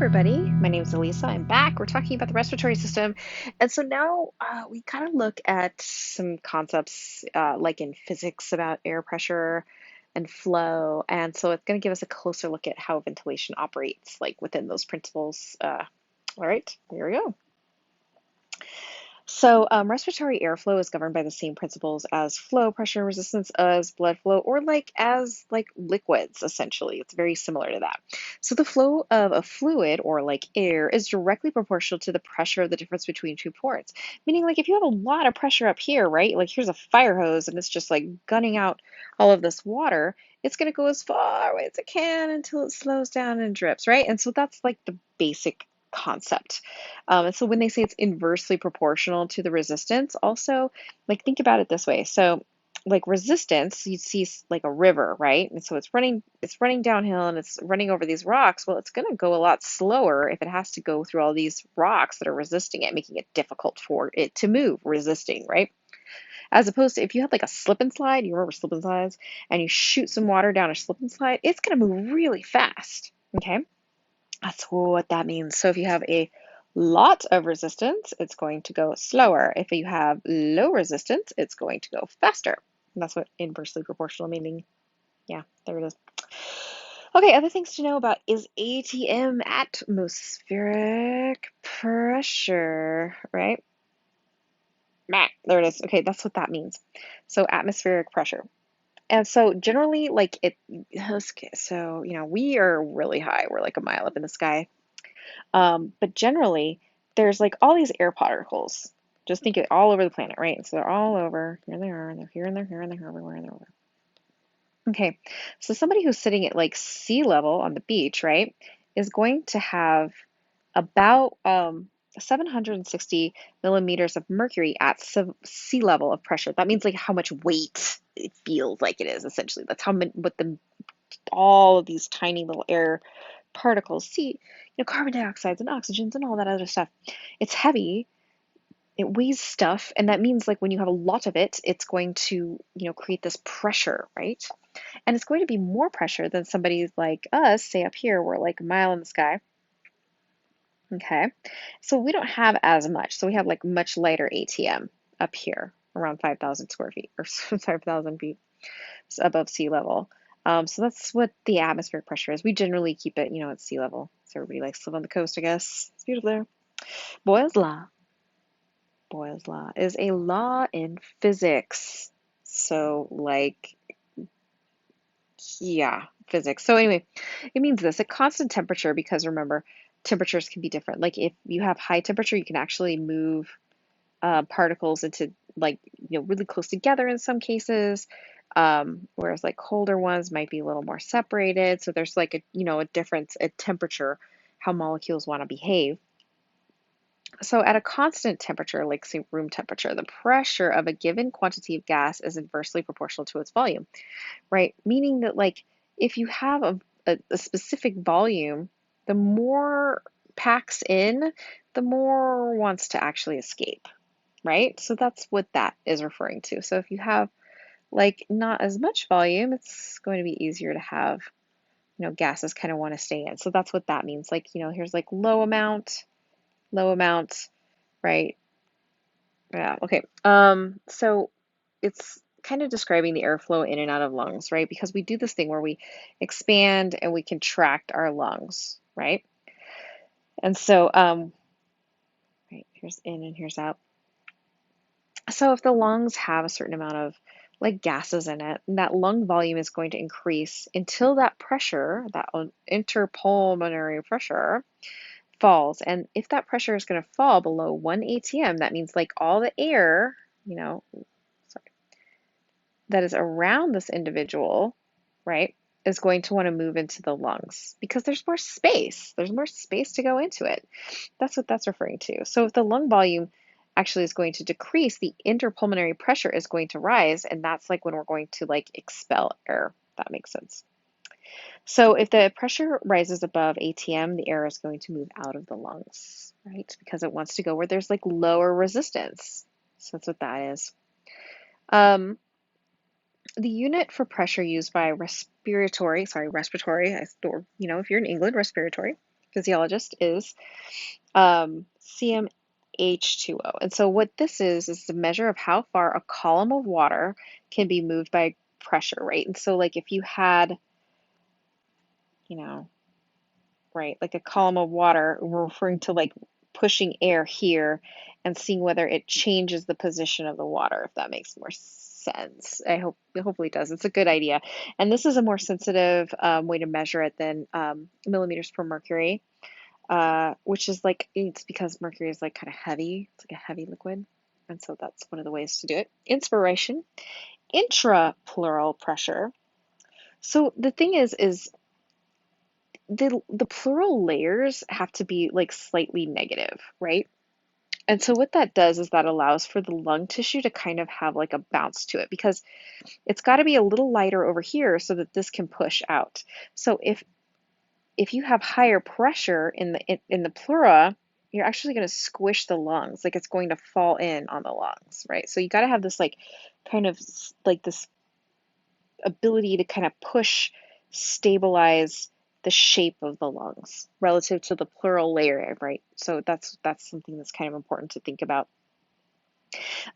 everybody. My name is Elisa. I'm back. We're talking about the respiratory system. And so now we kind of look at some concepts like in physics about air pressure and flow. And so it's going to give us a closer look at how ventilation operates, like within those principles. All right, here we go. So, respiratory airflow is governed by the same principles as flow, pressure, and resistance as blood flow, or as liquids, essentially. It's very similar to that. So, the flow of a fluid, or like air, is directly proportional to the pressure of the difference between two ports. Meaning, like if you have a lot of pressure up here, right? Like here's a fire hose and it's just like gunning out all of this water. It's going to go as far away as it can until it slows down and drips, right? And so that's like the basic concept. And so when they say it's inversely proportional to the resistance, also like think about it this way. So like resistance, you see like a river, right? And so it's running downhill and it's running over these rocks. Well, it's going to go a lot slower if it has to go through all these rocks that are resisting it, making it difficult for it to move, resisting, right? As opposed to if you had like a slip and slide, you remember slip and slides, and you shoot some water down a slip and slide, it's going to move really fast. Okay? That's what that means. So if you have a lot of resistance, it's going to go slower. If you have low resistance, it's going to go faster. And that's what inversely proportional meaning. Yeah, there it is. Okay, other things to know about is ATM, atmospheric pressure, right? There it is. Okay, that's what that means. So atmospheric pressure. And so generally, like it, so, we are really high. We're like a mile up in the sky. But generally, there's like all these air particles. Just think it all over the planet, right? And so they're all over. Here they are, and they're here, and they're here, and they're here, everywhere, and they're over. Okay, so somebody who's sitting at like sea level on the beach, right, is going to have about 760 millimeters of mercury at sea level of pressure. That means like how much weight it feels like it is, essentially. That's how what the all of these tiny little air particles see, carbon dioxides and oxygens and all that other stuff. It's heavy, it weighs stuff, and that means like when you have a lot of it, it's going to, create this pressure, right? And it's going to be more pressure than somebody like us, say up here, we're like a mile in the sky. Okay, so we don't have as much. So we have like much lighter ATM up here, around 5,000 square feet or 5,000 feet above sea level. So that's what the atmospheric pressure is. We generally keep it, at sea level. So everybody likes to live on the coast, I guess. It's beautiful there. Boyle's law. Boyle's law is a law in physics. So yeah, physics. So anyway, it means this, a constant temperature, because remember, temperatures can be different. Like if you have high temperature, you can actually move particles into really close together in some cases, whereas like colder ones might be a little more separated. So there's like a difference at temperature, how molecules want to behave. So at a constant temperature, like say room temperature, the pressure of a given quantity of gas is inversely proportional to its volume, right? Meaning that like if you have a specific volume, the more packs in, the more wants to actually escape, right? So that's what that is referring to. So if you have like not as much volume, it's going to be easier to have, gases kind of want to stay in. So that's what that means. Like, here's like low amount, right? Yeah, okay. So it's kind of describing the airflow in and out of lungs, right? Because we do this thing where we expand and we contract our lungs, right? And so, right, here's in and here's out. So if the lungs have a certain amount of like gases in it, that lung volume is going to increase until that pressure, that interpulmonary pressure, falls. And if that pressure is going to fall below 1 atm, that means like all the air, sorry, that is around this individual, right, is going to want to move into the lungs because there's more space. There's more space to go into it. That's what that's referring to. So if the lung volume actually is going to decrease, the interpulmonary pressure is going to rise, and that's like when we're going to like expel air. That makes sense. So if the pressure rises above ATM, the air is going to move out of the lungs, right? Because it wants to go where there's like lower resistance. So that's what that is. Um, the unit for pressure used by respiratory, if you're in England, respiratory, physiologist, is CmH2O. And so what this is the measure of how far a column of water can be moved by pressure, right? And so like if you had, you know, right, like a column of water, we're referring to like pushing air here and seeing whether it changes the position of the water, if that makes more sense. Hopefully it does. It's a good idea. And this is a more sensitive way to measure it than millimeters per mercury, which is like, it's because mercury is like kind of heavy. It's like a heavy liquid. And so that's one of the ways to do it. Inspiration, intrapleural pressure. So the thing is the pleural layers have to be like slightly negative, right? And so what that does is that allows for the lung tissue to kind of have like a bounce to it because it's got to be a little lighter over here so that this can push out. So if you have higher pressure in the pleura, you're actually going to squish the lungs, like it's going to fall in on the lungs, right? So you got to have this like kind of like this ability to kind of push, stabilize the shape of the lungs relative to the pleural layer, right? So that's something that's kind of important to think about.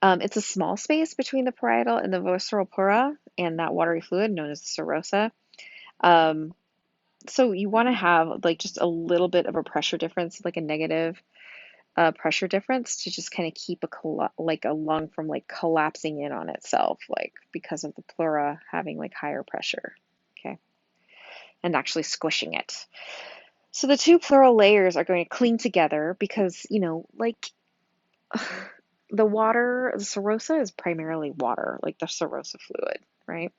It's a small space between the parietal and the visceral pleura and that watery fluid known as the serosa. Um, so you want to have like just a little bit of a pressure difference, like a negative pressure difference, to just kind of keep like a lung from like collapsing in on itself, like because of the pleura having like higher pressure. Okay, and actually squishing it. So the two pleural layers are going to cling together because, like the water, the serosa is primarily water, like the serosa fluid, right?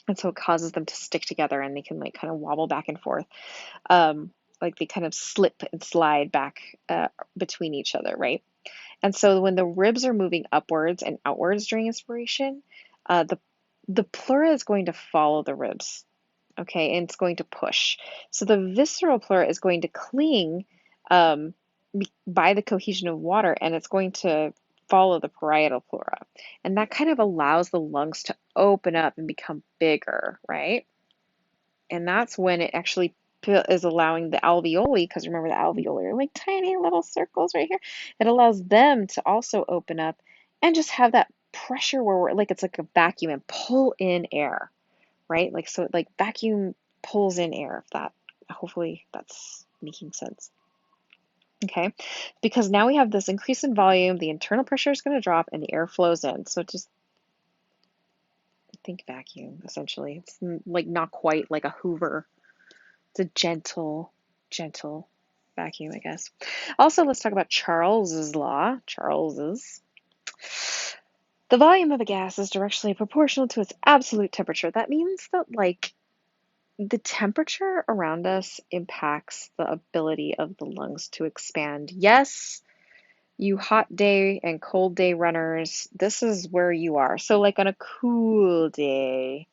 And so it causes them to stick together and they can like kind of wobble back and forth. Like they kind of slip and slide back between each other, right? And so when the ribs are moving upwards and outwards during inspiration, the pleura is going to follow the ribs, okay, and it's going to push. So the visceral pleura is going to cling um, by the cohesion of water, and it's going to follow the parietal pleura. And that kind of allows the lungs to open up and become bigger, right? And that's when it actually is allowing the alveoli, because remember the alveoli are like tiny little circles right here. It allows them to also open up and just have that pressure where we're like, it's like a vacuum and pull in air, right? Like, so like vacuum pulls in air, if that, hopefully that's making sense. Okay, because now we have this increase in volume, the internal pressure is going to drop and the air flows in. So just think vacuum, essentially. It's like not quite like a Hoover. It's a gentle vacuum, I guess. Also, let's talk about Charles's law. Charles's. The volume of a gas is directly proportional to its absolute temperature. That means that like the temperature around us impacts the ability of the lungs to expand. Yes, you hot day and cold day runners, this is where you are. So like on a cool day,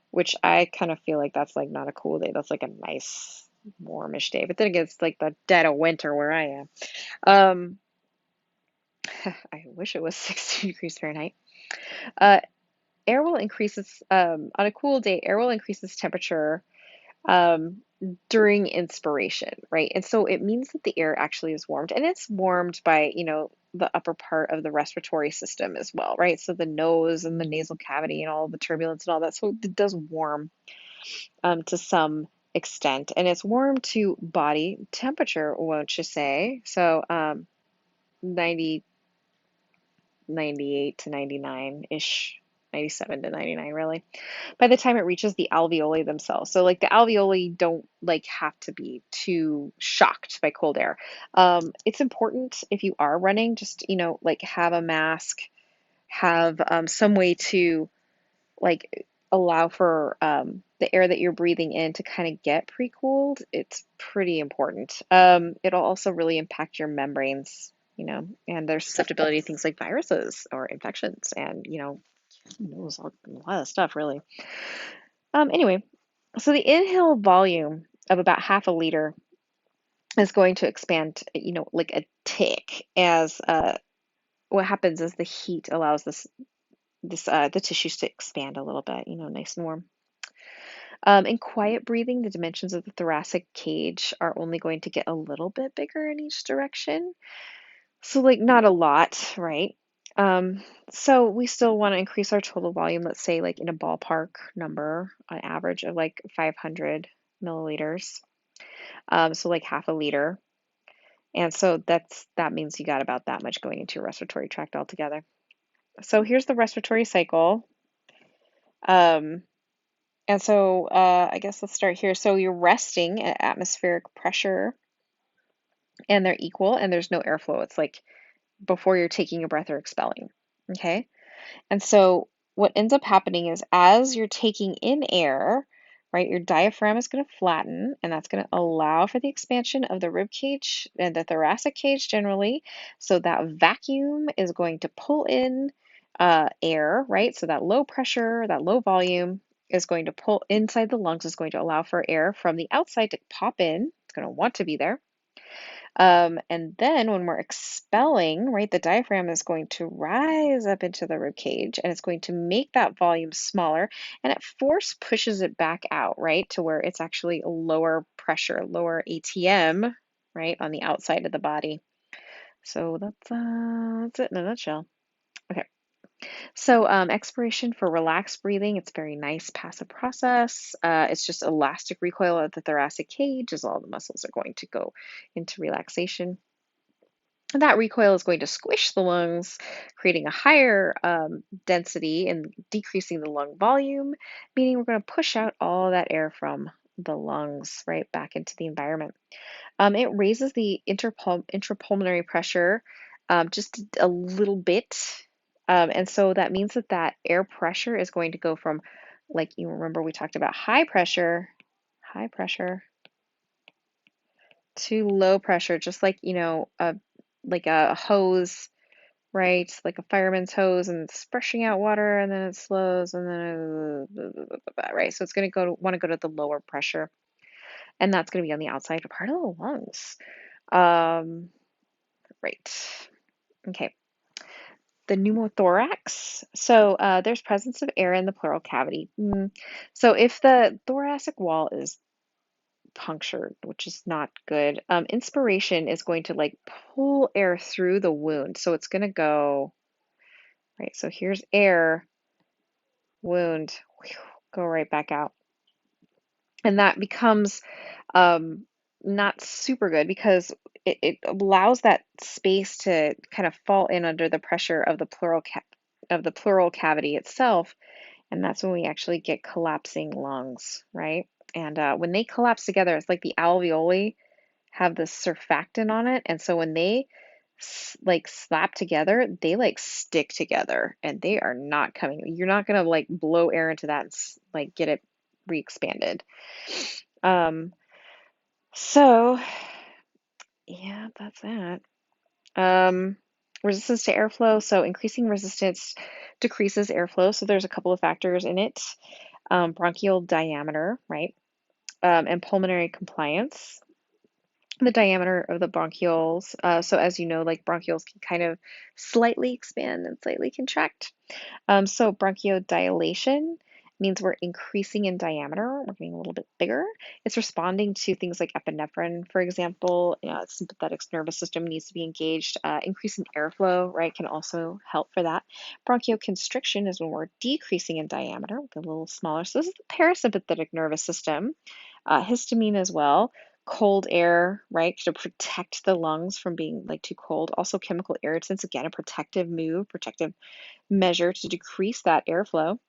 which I kind of feel like that's like not a cool day. That's like a nice warmish day. But then again, it's like the dead of winter where I am. Um, I wish it was 60 degrees Fahrenheit. Uh, air will increase its, on a cool day, air will increase its temperature um, during inspiration, right? And so it means that the air actually is warmed, and it's warmed by, the upper part of the respiratory system as well, right? So the nose and the nasal cavity and all the turbulence and all that. So it does warm to some extent, and it's warm to body temperature, won't you say? So 90, 98 to 99-ish, 97 to 99 really, by the time it reaches the alveoli themselves. So like the alveoli don't like have to be too shocked by cold air. It's important if you are running, just, like have a mask, have some way to like allow for the air that you're breathing in to kind of get pre-cooled. It's pretty important. It'll also really impact your membranes, and their susceptibility to things like viruses or infections, and knows a lot of stuff really. Anyway, so the inhale volume of about half a liter is going to expand, like a tick as what happens is the heat allows the tissues to expand a little bit, nice and warm. In quiet breathing, the dimensions of the thoracic cage are only going to get a little bit bigger in each direction. So, like, not a lot, right? Um, so we still want to increase our total volume, let's say, like in a ballpark number, on average of like 500 milliliters. So like half a liter. And so that means you got about that much going into your respiratory tract altogether. So here's the respiratory cycle. Um, and so I guess let's start here. So you're resting at atmospheric pressure and they're equal and there's no airflow. It's like before you're taking a breath or expelling. Okay. And so what ends up happening is as you're taking in air, right, your diaphragm is going to flatten, and that's going to allow for the expansion of the rib cage and the thoracic cage generally. So that vacuum is going to pull in air, right? So that low pressure, that low volume is going to pull inside the lungs, is going to allow for air from the outside to pop in. It's going to want to be there. And then when we're expelling, right, the diaphragm is going to rise up into the rib cage and it's going to make that volume smaller and it force pushes it back out, right, to where it's actually a lower pressure, lower ATM, right, on the outside of the body. So that's it in a nutshell. Okay. So expiration for relaxed breathing, it's very nice passive process. It's just elastic recoil of the thoracic cage as all the muscles are going to go into relaxation. That recoil is going to squish the lungs, creating a higher density and decreasing the lung volume, meaning we're going to push out all that air from the lungs right back into the environment. It raises the intrapulmonary pressure just a little bit. And so that means that that air pressure is going to go from, like you remember we talked about high pressure to low pressure, just like, like a hose, right? Like a fireman's hose, and it's brushing out water, and then it slows, and then right. So it's going to want to go to the lower pressure, and that's going to be on the outside part of the lungs. Um, right. Okay. The pneumothorax. So there's presence of air in the pleural cavity. So if the thoracic wall is punctured, which is not good, inspiration is going to like pull air through the wound. So it's going to go, right? So here's air, wound, go right back out. And that becomes not super good because it allows that space to kind of fall in under the pressure of the pleural cavity itself, and that's when we actually get collapsing lungs, right? And when they collapse together, it's like the alveoli have this surfactant on it, and so when they like slap together, they like stick together, and they are not coming. You're not gonna like blow air into that and like get it re-expanded. Um, so yeah, that's that. Um, resistance to airflow. So increasing resistance decreases airflow. So there's a couple of factors in it. Bronchial diameter, right? And pulmonary compliance. The diameter of the bronchioles. So as you know, like bronchioles can kind of slightly expand and slightly contract. So bronchodilation means we're increasing in diameter, we're getting a little bit bigger. It's responding to things like epinephrine, for example. Sympathetic nervous system needs to be engaged. Increase in airflow, right, can also help for that. Bronchoconstriction is when we're decreasing in diameter, a little smaller. So this is the parasympathetic nervous system. Histamine as well. Cold air, right, to protect the lungs from being like too cold. Also chemical irritants, again, a protective move, protective measure to decrease that airflow.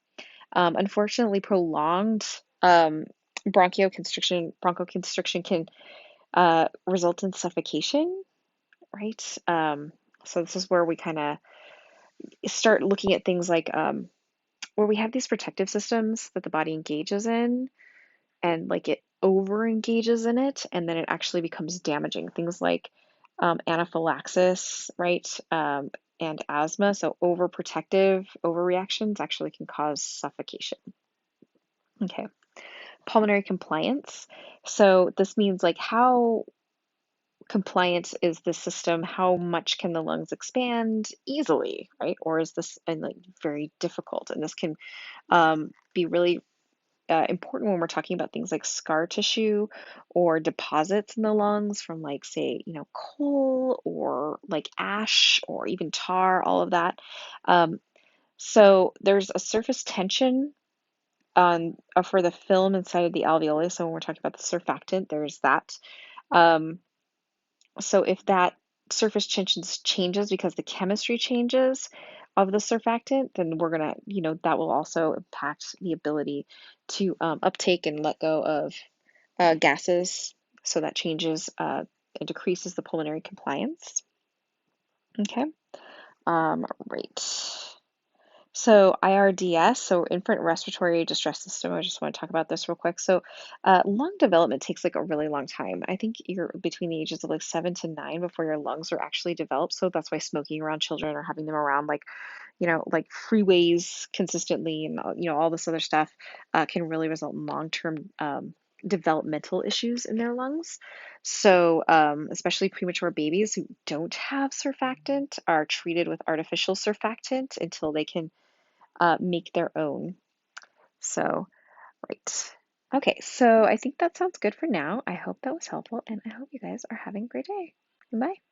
Unfortunately, prolonged bronchoconstriction can result in suffocation, right? So this is where we kind of start looking at things like where we have these protective systems that the body engages in, and like it over engages in it, and then it actually becomes damaging. Things like anaphylaxis, right? And asthma. So overprotective overreactions actually can cause suffocation. Okay. Pulmonary compliance. So this means like how compliant is the system? How much can the lungs expand easily, right? Or is this like very difficult? And this can be really important when we're talking about things like scar tissue or deposits in the lungs from, like, say, coal or like ash or even tar, all of that. Um, so there's a surface tension on for the film inside of the alveoli. So when we're talking about the surfactant, there's that. Um, so if that surface tension changes because the chemistry changes of the surfactant, then we're gonna, that will also impact the ability to uptake and let go of gases. So that changes, it decreases the pulmonary compliance. Okay. Right. So IRDS, so infant respiratory distress system. I just want to talk about this real quick. So lung development takes like a really long time. I think you're between the ages of like 7 to 9 before your lungs are actually developed. So that's why smoking around children or having them around like, like freeways consistently and all this other stuff can really result in long-term developmental issues in their lungs. So especially premature babies who don't have surfactant are treated with artificial surfactant until they can make their own. So, right. Okay, so I think that sounds good for now. I hope that was helpful, and I hope you guys are having a great day. Bye.